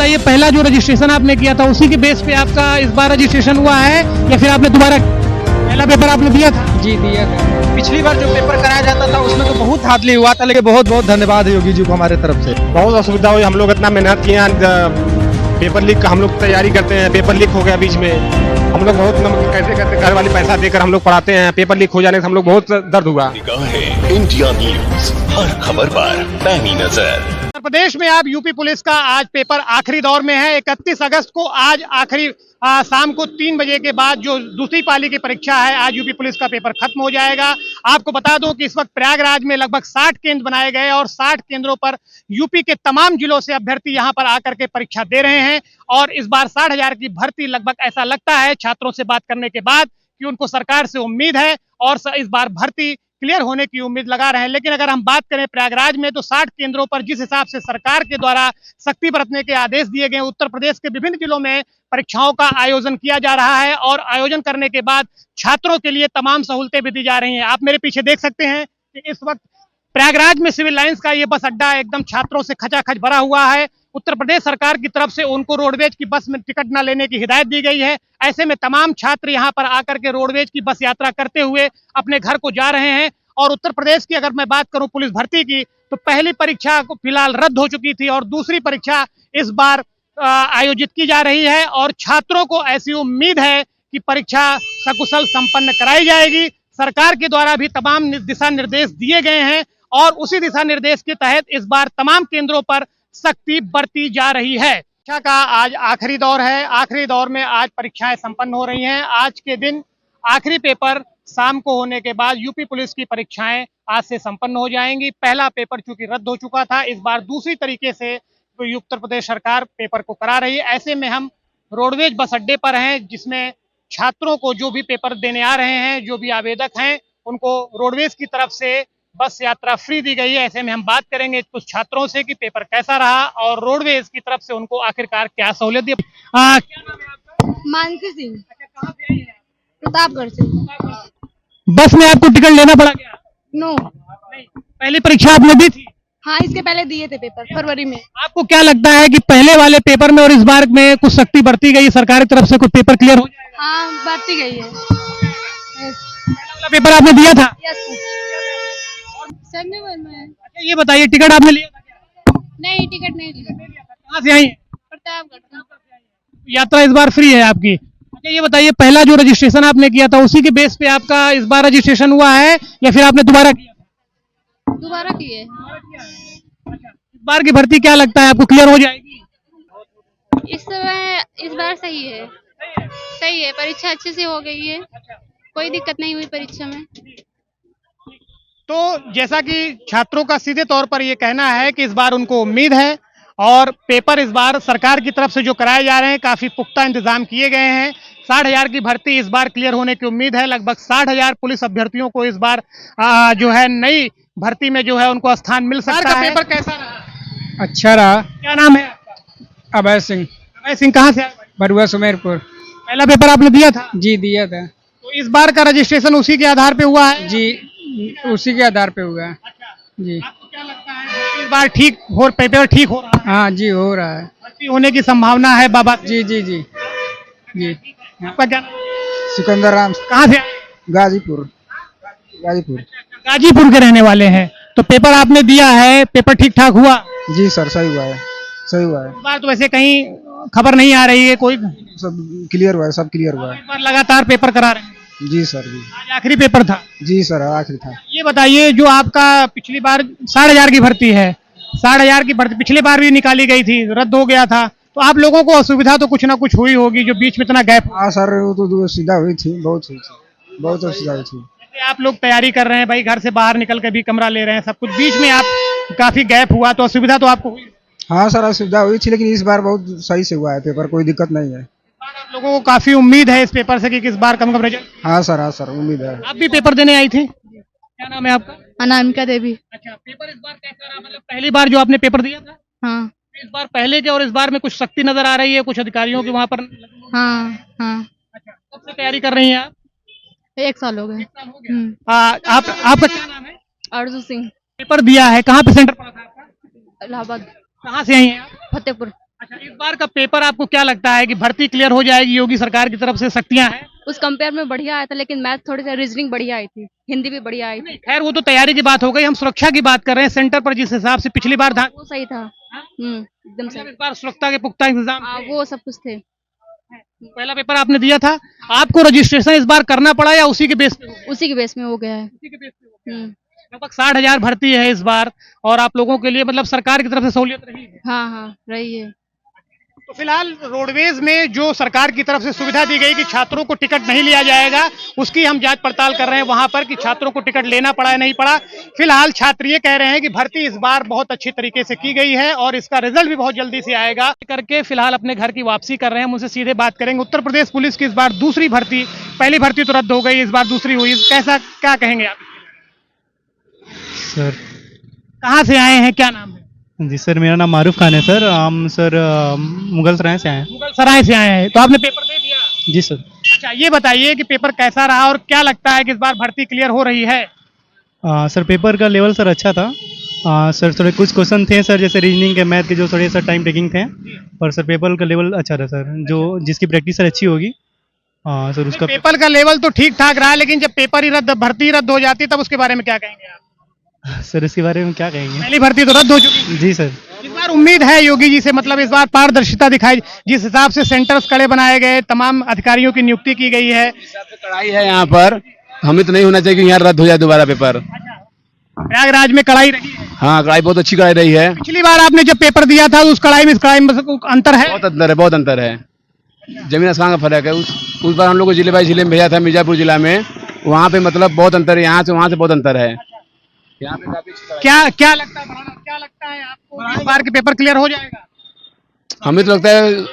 बताइए, पहला जो रजिस्ट्रेशन आपने किया था उसी के बेस पे आपका इस बार रजिस्ट्रेशन हुआ है या फिर आपने दोबारा पहला पेपर आपने दिया था? जी दिया था। पिछली बार जो पेपर कराया जाता था उसमें तो बहुत धांधली हुआ था, लेकिन बहुत बहुत धन्यवाद है योगी जी को हमारे तरफ से। बहुत असुविधा हुई, हम लोग इतना मेहनत किए हैं, पेपर लीक हम लोग तैयारी करते हैं, पेपर लीक हो गया बीच में, हम लोग बहुत कैसे करते घर वाले पैसा देकर हम लोग पढ़ाते हैं, पेपर लीक हो जाने से हम लोग बहुत दर्द हुआ। इंडिया न्यूज, हर खबर पर पैनी नजर। उत्तर प्रदेश में आप यूपी पुलिस का आज पेपर आखिरी दौर में है। 31 अगस्त को आज आखिरी शाम को 3 बजे के बाद जो दूसरी पाली की परीक्षा है, आज यूपी पुलिस का पेपर खत्म हो जाएगा। आपको बता दूं कि इस वक्त प्रयागराज में लगभग 60 केंद्र बनाए गए और 60 केंद्रों पर यूपी के तमाम जिलों से अभ्यर्थी यहां पर आकर के परीक्षा दे रहे हैं और इस बार 60,000 की भर्ती लगभग ऐसा लगता है छात्रों से बात करने के बाद कि उनको सरकार से उम्मीद है और इस बार भर्ती क्लियर होने की उम्मीद लगा रहे हैं। लेकिन अगर हम बात करें प्रयागराज में तो 60 केंद्रों पर जिस हिसाब से सरकार के द्वारा सख्ती बरतने के आदेश दिए गए, उत्तर प्रदेश के विभिन्न जिलों में परीक्षाओं का आयोजन किया जा रहा है और आयोजन करने के बाद छात्रों के लिए तमाम सहूलतें भी दी जा रही हैं। आप मेरे पीछे देख सकते हैं कि इस वक्त प्रयागराज में सिविल लाइंस का ये बस अड्डा एकदम छात्रों से खचाखच भरा हुआ है। उत्तर प्रदेश सरकार की तरफ से उनको रोडवेज की बस में टिकट न लेने की हिदायत दी गई है। ऐसे में तमाम छात्र यहाँ पर आकर के रोडवेज की बस यात्रा करते हुए अपने घर को जा रहे हैं। और उत्तर प्रदेश की अगर मैं बात करूं पुलिस भर्ती की, तो पहली परीक्षा को फिलहाल रद्द हो चुकी थी और दूसरी परीक्षा इस बार आयोजित की जा रही है और छात्रों को ऐसी उम्मीद है कि परीक्षा सकुशल संपन्न कराई जाएगी। सरकार के द्वारा भी तमाम दिशा निर्देश दिए गए हैं और उसी दिशा निर्देश के तहत इस बार तमाम केंद्रों पर सख्ती बरती जा रही है। परीक्षा का आज आखिरी दौर है। आखिरी दौर में आज परीक्षाएं संपन्न हो रही हैं। आज के दिन आखिरी पेपर शाम को होने के बाद यूपी पुलिस की परीक्षाएं आज से संपन्न हो जाएंगी। पहला पेपर चूंकि रद्द हो चुका था, इस बार दूसरी तरीके से उत्तर प्रदेश सरकार पेपर को करा रही है। ऐसे में हम रोडवेज बस अड्डे पर हैं जिसमें छात्रों को जो भी पेपर देने आ रहे हैं, जो भी आवेदक हैं, उनको रोडवेज की तरफ से बस यात्रा फ्री दी गई है। ऐसे में हम बात करेंगे कुछ छात्रों से कि पेपर कैसा रहा और रोडवेज की तरफ से उनको आखिरकार क्या सहूलियत दी। क्या नाम है आपका? मानसी सिंह, अच्छा, कहाँ से आई हैं? प्रतापगढ़ से। बस में आपको टिकट लेना पड़ा क्या? नो, नहीं, पहली परीक्षा आपने दी थी? हाँ इसके पहले दिए थे पेपर फरवरी में। आपको क्या लगता है कि पहले वाले पेपर में और इस बार में कुछ सख्ती बरती गई सरकार की तरफ से, कुछ पेपर क्लियर हो जाएगा? हाँ बढ़ती गई है। पहला वाला पेपर आपने दिया था? यस में। अच्छा, ये बताइए टिकट आपने लिया था क्या? नहीं टिकट नहीं लिया। कहाँ से आई हैं? प्रतापगढ़। यात्रा इस बार फ्री है आपकी। अच्छा, ये बताइए, पहला जो रजिस्ट्रेशन आपने किया था उसी के बेस पे आपका इस बार रजिस्ट्रेशन हुआ है या फिर आपने दोबारा किया था? दोबारा किए। अच्छा, इस बार की भर्ती क्या लगता है आपको क्लियर हो जाएगी? इस समय इस बार सही है। सही है, परीक्षा अच्छे से हो गई है, कोई दिक्कत नहीं हुई परीक्षा में। तो जैसा कि छात्रों का सीधे तौर पर ये कहना है कि इस बार उनको उम्मीद है और पेपर इस बार सरकार की तरफ से जो कराए जा रहे हैं काफी पुख्ता इंतजाम किए गए हैं। 60,000 की भर्ती इस बार क्लियर होने की उम्मीद है। लगभग 60,000 पुलिस अभ्यर्थियों को इस बार जो है नई भर्ती में जो है उनको स्थान मिल सकता है। पेपर कैसा रहा? अच्छा रहा। क्या नाम है आपका? अभय सिंह, अभय सिंह, कहाँ से आए? बरुआ सुमेरपुर। पहला पेपर आपने दिया था? जी दिया था। तो इस बार का रजिस्ट्रेशन उसी के आधार पे हुआ है? जी उसी के आधार पे हुआ है। जी। आपको क्या लगता है इस बार ठीक हो, पेपर ठीक हो रहा है? हाँ जी हो रहा है। भर्ती होने की संभावना है बाबा? जी जी जी जी। आपका क्या नाम? सिकंदर राम, कहाँ से आए? गाजीपुर। गाजीपुर। गाजीपुर के रहने वाले हैं। तो पेपर आपने दिया है, पेपर ठीक ठाक हुआ? जी सर, सही हुआ है, सही हुआ है। इस बार तो वैसे कहीं खबर नहीं आ रही है कोई, सब क्लियर हुआ है, सब क्लियर हुआ है। इस बार लगातार पेपर करा रहे हैं। जी सर जी। आज आखिरी पेपर था? जी सर, आखिरी था। ये बताइए, जो आपका पिछली बार 60,000 की भर्ती है, 60,000 की भर्ती पिछली बार भी निकाली गई थी, रद्द हो गया था, तो आप लोगों को असुविधा तो कुछ ना कुछ हुई होगी जो बीच में इतना गैप। हाँ सर, वो तो सीधा हुई थी, बहुत हुई थी, बहुत असुविधा हुई थी। जैसे आप लोग तैयारी कर रहे हैं भाई, घर से बाहर निकल के भी कमरा ले रहे हैं, सब कुछ बीच में आप काफी गैप हुआ, तो असुविधा तो आपको हुई? हाँ सर, असुविधा हुई थी, लेकिन इस बार बहुत सही से हुआ है पेपर, कोई दिक्कत नहीं है। आप लोगों को काफी उम्मीद है इस पेपर से कि किस बार कम रिजल्ट? हाँ सर, उम्मीद है। आप भी पेपर देने आई थी? क्या नाम है आपका? अनामिका देवी। अच्छा, पेपर इस बार कैसा रहा? मतलब पहली बार जो आपने पेपर दिया था? हाँ इस बार पहले के और इस बार में कुछ सख्ती नजर आ रही है कुछ अधिकारियों की वहाँ पर? हाँ हाँ। अच्छा, कब से तैयारी कर रही हैं आप? 1 साल हो गए। आपका क्या नाम है? अर्जुन सिंह। पेपर दिया है, कहाँ पे सेंटर पड़ा था आपका? इलाहाबाद। कहाँ से आई हैं आप? फतेहपुर। अच्छा, इस बार का पेपर आपको क्या लगता है कि भर्ती क्लियर हो जाएगी? योगी सरकार की तरफ से सख्तियां हैं? उस कंपेयर में बढ़िया आया था, लेकिन मैथ थोड़ी सी रीजनिंग बढ़िया आई थी, हिंदी भी बढ़िया आई थी। खैर वो तो तैयारी की बात हो गई, हम सुरक्षा की बात कर रहे हैं। सेंटर पर जिस हिसाब से पिछली बार था, वो सही था। एकदम मतलब सही। इस बार सुरक्षा के पुख्ता इंतजाम हाँ, थे। वो सब कुछ थे। पहला पेपर आपने दिया था, आपको रजिस्ट्रेशन इस बार करना पड़ा या उसी के बेस पे हो गया? उसी के बेस में हो गया है। उसी के बेस पे हो गया। हम्म, लगभग 60,000 भर्ती है इस बार, और आप लोगों के लिए मतलब सरकार की तरफ से सहूलियत रही है। हाँ हाँ, रही है। तो फिलहाल रोडवेज में जो सरकार की तरफ से सुविधा दी गई कि छात्रों को टिकट नहीं लिया जाएगा, उसकी हम जांच पड़ताल कर रहे हैं वहां पर कि छात्रों को टिकट लेना पड़ा या नहीं पड़ा। फिलहाल छात्र ये कह रहे हैं कि भर्ती इस बार बहुत अच्छी तरीके से की गई है और इसका रिजल्ट भी बहुत जल्दी से आएगा करके फिलहाल अपने घर की वापसी कर रहे हैं। हम उनसे सीधे बात करेंगे। उत्तर प्रदेश पुलिस की इस बार दूसरी भर्ती, पहली भर्ती तो रद्द हो गई, इस बार दूसरी हुई, कैसा क्या कहेंगे आप? सर कहाँ से आए हैं, क्या नाम है? जी सर, मेरा नाम मारूफ खान है सर। हम सर मुगल सराय से आए हैं। मुगल सराय से आए हैं, तो आपने पेपर दे दिया? जी सर। अच्छा, ये बताइए कि पेपर कैसा रहा और क्या लगता है कि इस बार भर्ती क्लियर हो रही है? सर पेपर का लेवल सर अच्छा था। सर थोड़े कुछ क्वेश्चन थे सर, जैसे रीजनिंग के, मैथ के, जो थोड़े सर टाइम टेकिंग थे, और सर पेपर का लेवल अच्छा था सर, जो जिसकी प्रैक्टिस सर अच्छी होगी सर उसका। पेपर का लेवल तो ठीक ठाक रहा, लेकिन जब पेपर ही रद्द, भर्ती रद्द हो जाती तब उसके बारे में क्या कहेंगे आप? सर इसके बारे में क्या कहेंगे? पहली भर्ती तो रद्द हो चुकी। जी सर। इस बार उम्मीद है योगी जी से, मतलब इस बार पारदर्शिता दिखाई, जिस हिसाब से सेंटर्स कड़े बनाए गए, तमाम अधिकारियों की नियुक्ति की गई है। कड़ाई है यहाँ पर, हमें तो नहीं होना चाहिए कि यहाँ रद्द हो जाए दोबारा पेपर। प्रयागराज में कड़ाई रही है। हाँ, कड़ाई बहुत अच्छी कड़ाई रही है। पिछली बार आपने जब पेपर दिया था उस कड़ाई में इस कड़ाई में अंतर है? बहुत अंतर है, बहुत अंतर है, जमीन आसमान का फर्क है। उस बार हम लोग को जिले में भेजा था, मिर्जापुर जिला में, वहाँ पे मतलब बहुत अंतर है, यहाँ से वहाँ से बहुत अंतर है। यहाँ पे काफी क्या लगता है बढ़ाना, क्या लगता है आपको इस बार के पेपर क्लियर हो जाएगा? हमें तो लगता है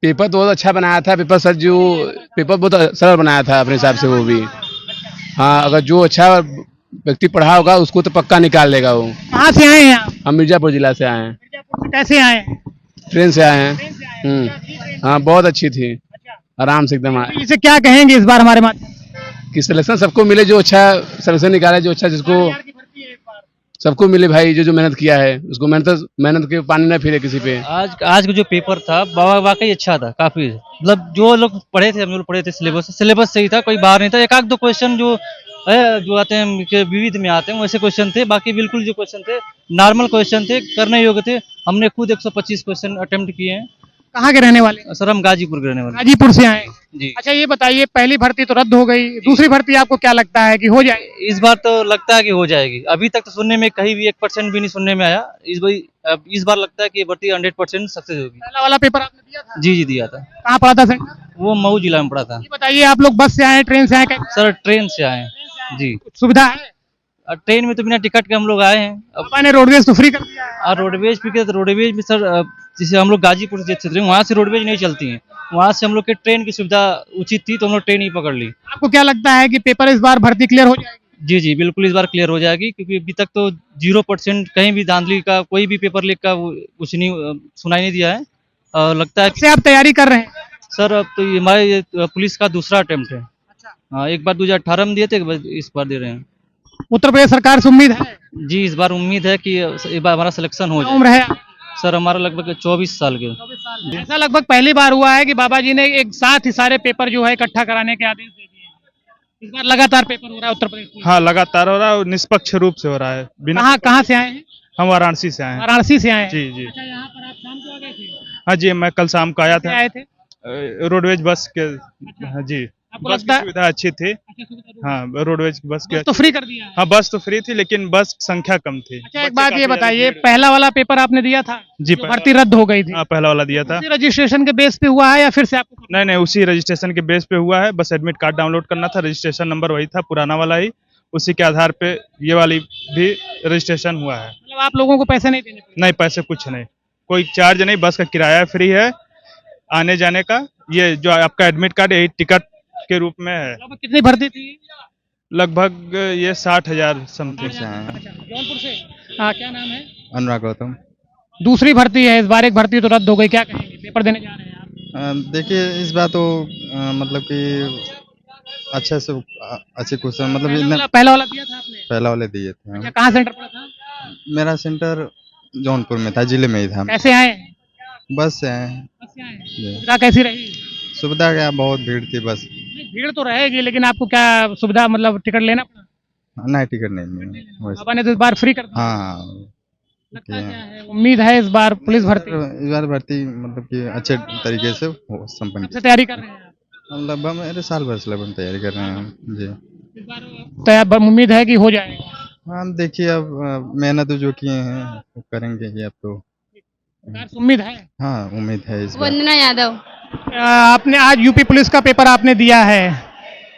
पेपर तो बहुत अच्छा बनाया था। पेपर सर, जो पेपर बहुत सरल बनाया था अपने हिसाब से वो भी। हाँ, अगर जो अच्छा व्यक्ति पढ़ा होगा उसको तो पक्का निकाल लेगा वो। कहाँ से आए हैं आप? हम मिर्जापुर जिला से आए हैं। मिर्जापुर से कैसे आए हैं? ट्रेन से आए हैं। हाँ, बहुत अच्छी थी, आराम से एकदम आए। इसे क्या कहेंगे इस बार हमारे माध्यम कि सिलेक्शन सबको मिले, जो अच्छा सिलेक्शन निकाले, जो अच्छा जिसको सबको मिले भाई, जो मेहनत किया है उसको मेहनत के पानी ना फिरे किसी पे। आज का जो पेपर था वाकई अच्छा था काफी। मतलब जो लोग पढ़े थे, हम लोग पढ़े थे, सिलेबस सही था, कोई बाहर नहीं था। एक आध दो क्वेश्चन जो आते हैं कि विविध में आते हैं, वैसे क्वेश्चन थे। बाकी बिल्कुल जो क्वेश्चन थे नॉर्मल क्वेश्चन थे, करने योग्य थे। हमने खुद 125 क्वेश्चन अटेम्प्ट किए हैं। कहाँ के रहने वाले? सर हम गाजीपुर के रहने वाले। गाजीपुर से आए जी। अच्छा, ये बताइए, पहली भर्ती तो रद्द हो गई, दूसरी भर्ती आपको क्या लगता है कि हो जाएगी? इस बार तो लगता है कि हो जाएगी। अभी तक तो सुनने में कहीं भी 1% भी नहीं सुनने में आया। इस बार लगता है कि भर्ती 100% सक्सेस होगी। पहला वाला पेपर आपने दिया था? जी दिया था। कहाँ पड़ा था सेंटर? वो मऊ जिला में पड़ा था। ये बताइए, आप लोग बस से आए, ट्रेन से आए, कैसे? सर ट्रेन से आए हैं। जी। सुविधा है? ट्रेन में तो बिना टिकट के हम लोग आए हैं। पापा ने रोडवेज तो फ्री कर दिया है। और रोडवेज भी तो रोडवेज में सर, जैसे हम लोग गाजीपुर से क्षेत्र में, वहाँ से रोडवेज नहीं चलती है। वहाँ से हम लोग के ट्रेन की सुविधा उचित थी, तो हम लोग ट्रेन ही पकड़ ली। आपको क्या लगता है कि पेपर इस बार भर्ती क्लियर हो जाएगी? जी बिल्कुल, इस बार क्लियर हो जाएगी, क्योंकि अभी तक तो 0% कहीं भी धांधली का, कोई भी पेपर लीक का कुछ नहीं सुनाई नहीं दिया है। और लगता है से आप तैयारी कर रहे हैं? सर अब तो ये हमारे पुलिस का दूसरा अटेम्प्ट है। हाँ, एक बार 2018 में दिए थे, इस बार दे रहे हैं। उत्तर प्रदेश सरकार से उम्मीद है? जी, इस बार उम्मीद है कि इस बार हमारा सिलेक्शन हो क्या जाए। उम्र है? सर हमारा लगभग 24 साल के। ऐसा लगभग पहली बार हुआ है कि बाबा जी ने एक साथ ही सारे पेपर जो है इकट्ठा कराने के आदेश दे दिए। इस बार लगातार पेपर हो रहा है उत्तर प्रदेश में। हाँ, लगातार हो रहा है और निष्पक्ष रूप से हो रहा है। बिना कहाँ से आए हैं? हम वाराणसी से आए हैं। वाराणसी से आए हैं। जी। अच्छा, यहाँ पर आप शाम को आ गए थे? हाँ जी, मैं कल शाम को आया कैसे था। आए थे? रोडवेज बस के। हाँ जी, आपको बस की लगता है? सुविधा अच्छी थी। हाँ, रोडवेज की बस की। तो फ्री कर दिया है। हाँ, बस तो फ्री थी, लेकिन बस संख्या कम थी। अच्छा, एक बच्चे बात काफी ये ज्यादा बताइए, भीड़ है। पहला वाला पेपर आपने दिया था जी, जो भर्ती रद्द हो गई थी? हाँ, पहला वाला दिया था। उसी रजिस्ट्रेशन के बेस पे हुआ है या फिर से आपको? नहीं, उसी रजिस्ट्रेशन के बेस पे हुआ है। बस एडमिट कार्ड डाउनलोड करना था, रजिस्ट्रेशन नंबर वही था, पुराना वाला ही, उसी के आधार पे ये वाली भी रजिस्ट्रेशन हुआ है। मतलब आप लोगों को पैसे नहीं देने पड़े? नहीं, पैसे कुछ नहीं, कोई चार्ज नहीं, बस का किराया फ्री है आने जाने का। ये जो आपका एडमिट कार्ड यही टिकट के रूप में है। लगभग कितनी भर्ती थी? लगभग ये 60,000 समथिंग। जौनपुर से। हाँ, क्या नाम है? अनुराग गौतम। दूसरी भर्ती है इस बार, एक भर्ती तो रद्द हो गई, क्या कहेंगे? पेपर देने जा रहे हैं आप? देखिए, इस बार तो मतलब कि अच्छे से अच्छे क्वेश्चन, मतलब पहला वाला दिया था आपने? पहला वाले दिए थे। अच्छा, कहाँ सेंटर पड़ा था? मेरा सेंटर जौनपुर में था, जिले में ही था। कैसे आए? बस से आए बस से आए हैं। जी। सुविधा कैसी रही? सुविधा क्या, बहुत भीड़ थी बस। भीड़ तो रहेगी, लेकिन आपको क्या सुविधा मतलब टिकट लेना पड़ा? नहीं, टिकट नहीं मिली वैसे। बाबा ने तो इस बार फ्री कर दिया। हाँ, लगता क्या है, उम्मीद है इस बार पुलिस भर्ती इस बार भर्ती मतलब कि अच्छे तरीके से संपन्न से तैयारी कर रहे हैं आप? लगभग मेरे साल भर से लगभग तैयारी कर रहे हैं हम जी। इस बार तैयार उम्मीद है कि हो जाएगा? हाँ, देखिए अब मेहनत जो किए हैं वो करेंगे ही अब तो। सरकार से उम्मीद है? हाँ, उम्मीद है इस बार। वंदना यादव। आपने आज यूपी पुलिस का पेपर आपने दिया है,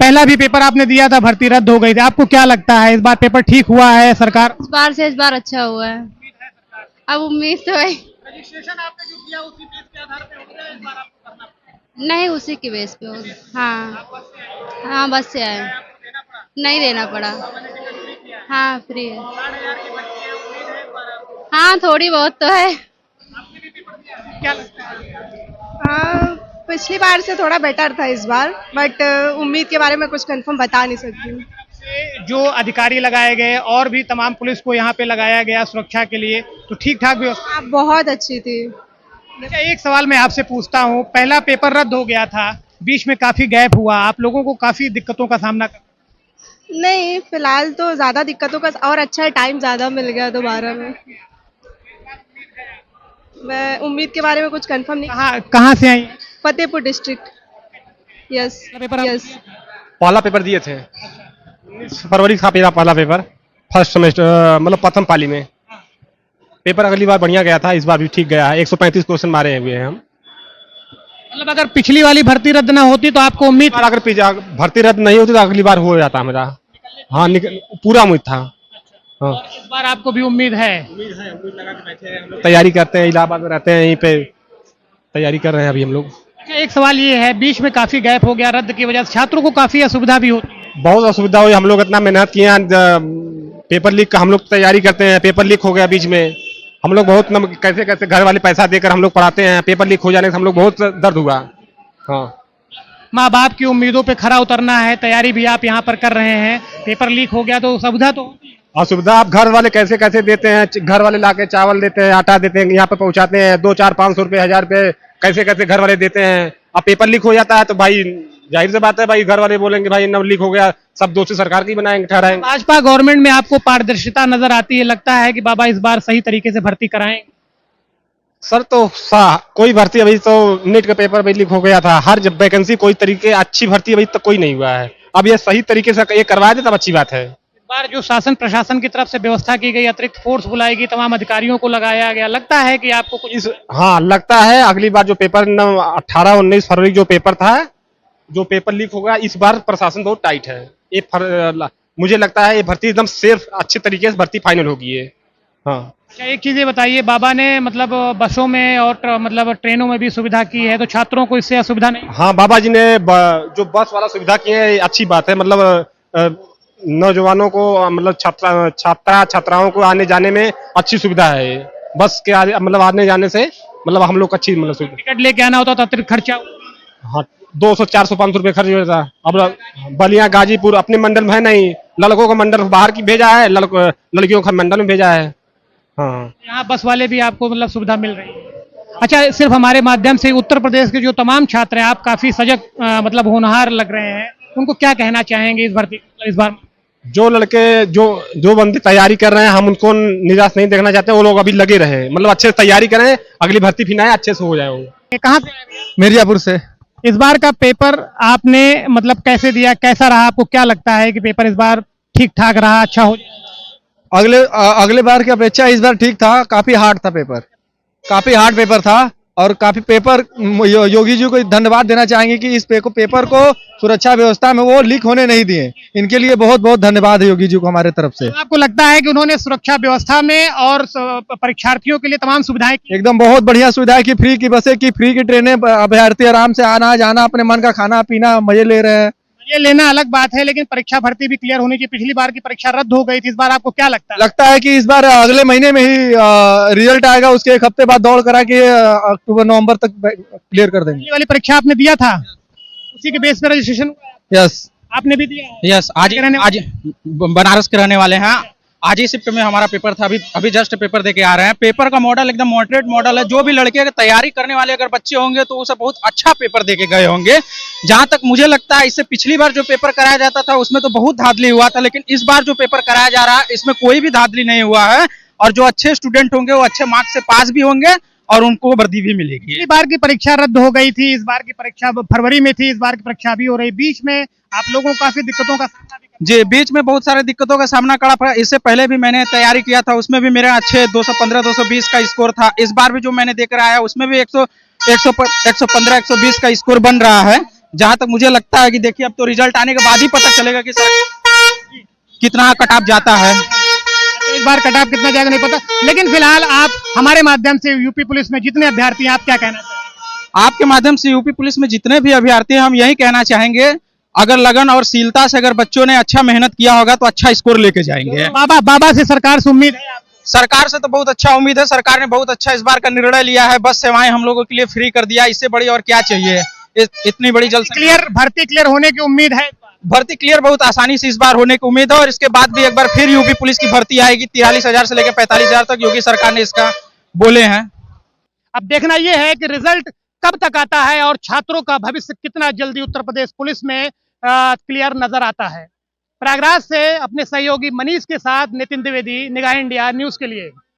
पहला भी पेपर आपने दिया था, भर्ती रद्द हो गई थी, आपको क्या लगता है इस बार पेपर ठीक हुआ है? सरकार इस बार अच्छा हुआ है। अब उम्मीद तो है। रजिस्ट्रेशन आपने जो किया उसी बेस के आधार पे हो गया, इस बार आपको करना पड़ेगा? नहीं, उसी के बेस पे होगा। हाँ हाँ, बस से आए। नहीं देना पड़ा। हाँ, फ्री है। हाँ, थोड़ी बहुत तो है। क्या लगता है? हाँ, पिछली बार से थोड़ा बेटर था इस बार, बट उम्मीद के बारे में कुछ कंफर्म बता नहीं सकती हूँ। जो अधिकारी लगाए गए और भी तमाम पुलिस को यहाँ पे लगाया गया सुरक्षा के लिए, तो ठीक ठाक व्यवस्था? आप बहुत अच्छी थी। अच्छा, एक सवाल मैं आपसे पूछता हूँ, पहला पेपर रद्द हो गया था, बीच में काफी गैप हुआ, आप लोगों को काफी दिक्कतों का सामना करना? नहीं, फिलहाल तो ज्यादा दिक्कतों का और अच्छा टाइम ज्यादा मिल गया दोबारा में। मैं उम्मीद के बारे में कुछ कंफर्म नहीं। कहाँ से आई? Fatehpur district. Yes paper yes. पहला पेपर दिए थे, 19 फरवरी था मेरा पहला पेपर, फर्स्ट सेमेस्टर मतलब प्रथम पाली में। पेपर अगली बार बढ़िया गया था, इस बार भी ठीक गया है। 135 क्वेश्चन मारे हुए हैं हम। मतलब अगर पिछली वाली भर्ती रद्द ना होती तो आपको उम्मीद? अगर भर्ती रद्द नहीं होती तो अगली बार हो जाता मेरा। हाँ, पूरा उम्मीद था। हाँ, इस बार आपको भी उम्मीद है? उम्मीद लगा के बैठे हैं हम लोग, तैयारी करते हैं, इलाहाबाद में रहते हैं, यहीं पे तैयारी कर रहे हैं अभी हम लोग। अच्छा, एक सवाल ये है, बीच में काफी गैप हो गया, रद्द की वजह से छात्रों को काफी असुविधा भी होती है? बहुत असुविधा हुई, हम लोग इतना मेहनत किए हैं, पेपर लीक का हम लोग तैयारी करते हैं, पेपर लीक हो गया बीच में, हम लोग बहुत कैसे कैसे घर वाले पैसा देकर हम लोग पढ़ाते हैं, पेपर लीक हो जाने से हम लोग बहुत दर्द हुआ। हाँ, माँ बाप की उम्मीदों पे खरा उतरना है, तैयारी भी आप यहाँ पर कर रहे हैं, पेपर लीक हो गया तो असुविधा तो होती है? असुविधा आप घर वाले कैसे कैसे देते हैं, घर वाले लाके चावल देते हैं, आटा देते हैं, यहाँ पे पहुंचाते हैं, 2, 4, 500 रुपए, 1000 रुपए कैसे कैसे घर वाले देते हैं। अब पेपर लीक हो जाता है तो भाई जाहिर सी बात है, भाई घर वाले बोलेंगे भाई नब लीक हो गया, सब दोषी सरकार की बनाएंगे, ठहराएंगे। भाजपा गवर्नमेंट में आपको पारदर्शिता नजर आती है, लगता है कि बाबा इस बार सही तरीके से भर्ती कराएं? सर तो कोई भर्ती अभी तो नीट का पेपर भी लीक हो गया था, हर जब वैकेंसी कोई तरीके अच्छी भर्ती अभी तक कोई नहीं हुआ है, अब ये सही तरीके से ये करवा दे तब अच्छी बात है। इस बार जो शासन प्रशासन की तरफ से व्यवस्था की गई, अतिरिक्त फोर्स बुलाई गई, तमाम अधिकारियों को लगाया गया, लगता है कि आपको कुछ? हाँ, लगता है अगली बार जो पेपर 18-19 फरवरी जो पेपर था, जो पेपर लीक होगा, इस बार प्रशासन बहुत टाइट है। मुझे लगता है ये भर्ती एकदम सेफ अच्छे तरीके से भर्ती फाइनल होगी ये। हाँ, अच्छा, एक चीज ये बताइए, बाबा ने मतलब बसों में और मतलब ट्रेनों में भी सुविधा की है, तो छात्रों को इससे असुविधा नहीं? हाँ, बाबा जी ने जो बस वाला सुविधा की है अच्छी बात है, मतलब नौजवानों को मतलब छात्राओं को आने जाने में अच्छी सुविधा है ये। बस के मतलब आने जाने से मतलब हम लोग अच्छी मतलब सुविधा। टिकट लेके आना होता तो अतिरिक्त खर्चा? हाँ, 200, 400, 500 रुपये खर्च होता है। अब बलिया गाजीपुर अपने मंडल में है नहीं, लड़कों का मंडल बाहर की भेजा है, लड़कियों का मंडल में भेजा है। हाँ, यहाँ बस वाले भी आपको मतलब सुविधा मिल रही है? अच्छा, सिर्फ हमारे माध्यम से उत्तर प्रदेश के जो तमाम छात्र हैं, आप काफी सजग मतलब होनहार लग रहे हैं, उनको क्या कहना चाहेंगे इस भर्ती इस बार? जो लड़के जो बंदे तैयारी कर रहे हैं, हम उनको निराश नहीं देखना चाहते, वो लोग अभी लगे रहे, मतलब अच्छे से तैयारी करें, अगली भर्ती फिर आए अच्छे से हो जाए। वो कहाँ से? मिर्जापुर से। इस बार का पेपर आपने मतलब कैसे दिया, कैसा रहा, आपको क्या लगता है कि पेपर इस बार ठीक ठाक रहा, अच्छा हो? अगले बार की अपेक्षा इस बार ठीक था, काफी हार्ड था पेपर, काफी हार्ड पेपर था, और काफी पेपर योगी जी को धन्यवाद देना चाहेंगे कि इस पेपर को सुरक्षा व्यवस्था में वो लीक होने नहीं दिए, इनके लिए बहुत बहुत धन्यवाद है योगी जी को हमारे तरफ से। आपको लगता है कि उन्होंने सुरक्षा व्यवस्था में और परीक्षार्थियों के लिए तमाम सुविधाएं की? एकदम बहुत बढ़िया सुविधाएं की, फ्री की बसें की, फ्री की ट्रेनें, अभ्यर्थी आराम से आना जाना, अपने मन का खाना पीना मजे ले रहे हैं। ये लेना अलग बात है, लेकिन परीक्षा भर्ती भी क्लियर होनी चाहिए। पिछली बार की परीक्षा रद्द हो गई थी, इस बार आपको क्या लगता है? लगता है कि इस बार अगले महीने में ही रिजल्ट आएगा, उसके एक हफ्ते बाद दौड़ करा के अक्टूबर नवंबर तक क्लियर कर देंगे। ये वाली परीक्षा आपने दिया था, उसी के बेस पे रजिस्ट्रेशन? यस, आपने भी दिया? यस, आज बनारस के रहने वाले हैं, आज ही शिफ्ट में हमारा पेपर था, अभी जस्ट पेपर देके आ रहे हैं। पेपर का मॉडल एकदम मॉडरेट मॉडल है। जो भी लड़के अगर तैयारी करने वाले अगर बच्चे होंगे तो उसे बहुत अच्छा पेपर देके गए होंगे। जहां तक मुझे लगता है, इससे पिछली बार जो पेपर कराया जाता था उसमें तो बहुत धांधली हुआ था, लेकिन इस बार जो पेपर कराया जा रहा है इसमें कोई भी धांधली नहीं हुआ है। और जो अच्छे स्टूडेंट होंगे वो अच्छे मार्क्स से पास भी होंगे और उनको वर्दी भी मिलेगी। पिछली बार की परीक्षा रद्द हो गई थी, इस बार की परीक्षा फरवरी में थी, इस बार की परीक्षा अभी हो रही। बीच में आप लोगों को काफी दिक्कतों का सामना भी जी, बीच में बहुत सारे दिक्कतों का सामना करना पड़ा। इससे पहले भी मैंने तैयारी किया था, उसमें भी मेरा अच्छे 215 220 का स्कोर था। इस बार भी जो मैंने देख रहा है उसमें भी 115 120 का स्कोर बन रहा है। जहां तक मुझे लगता है कि देखिए अब तो रिजल्ट आने के बाद ही पता चलेगा कि सर कितना कट ऑफ जाता है। इस बार कट ऑफ कितना जाएगा नहीं पता, लेकिन फिलहाल आप हमारे माध्यम से यूपी पुलिस में जितने अभ्यर्थी हैं, आप क्या कहना चाहेंगे? आपके माध्यम से यूपी पुलिस में जितने भी अभ्यर्थी हैं, हम यही कहना चाहेंगे, अगर लगन और शीलता से अगर बच्चों ने अच्छा मेहनत किया होगा तो अच्छा स्कोर लेके जाएंगे। बाबा से सरकार से उम्मीद है आपको? सरकार से तो बहुत अच्छा उम्मीद है। सरकार ने बहुत अच्छा इस बार का निर्णय लिया है। बस सेवाएं हम लोगों के लिए फ्री कर दिया, इससे बड़ी और क्या चाहिए। इतनी बड़ी भर्ती क्लियर होने की उम्मीद है? भर्ती क्लियर बहुत आसानी से इस बार होने की उम्मीद है। और इसके बाद भी एक बार फिर यूपी पुलिस की भर्ती आएगी 43,000 से लेकर 45,000 तक योगी सरकार ने इसका बोले हैं। अब देखना यह है कि रिजल्ट कब तक आता है और छात्रों का भविष्य कितना जल्दी उत्तर प्रदेश पुलिस में क्लियर नजर आता है। प्रयागराज से अपने सहयोगी मनीष के साथ नितिन द्विवेदी, निगाह इंडिया न्यूज के लिए।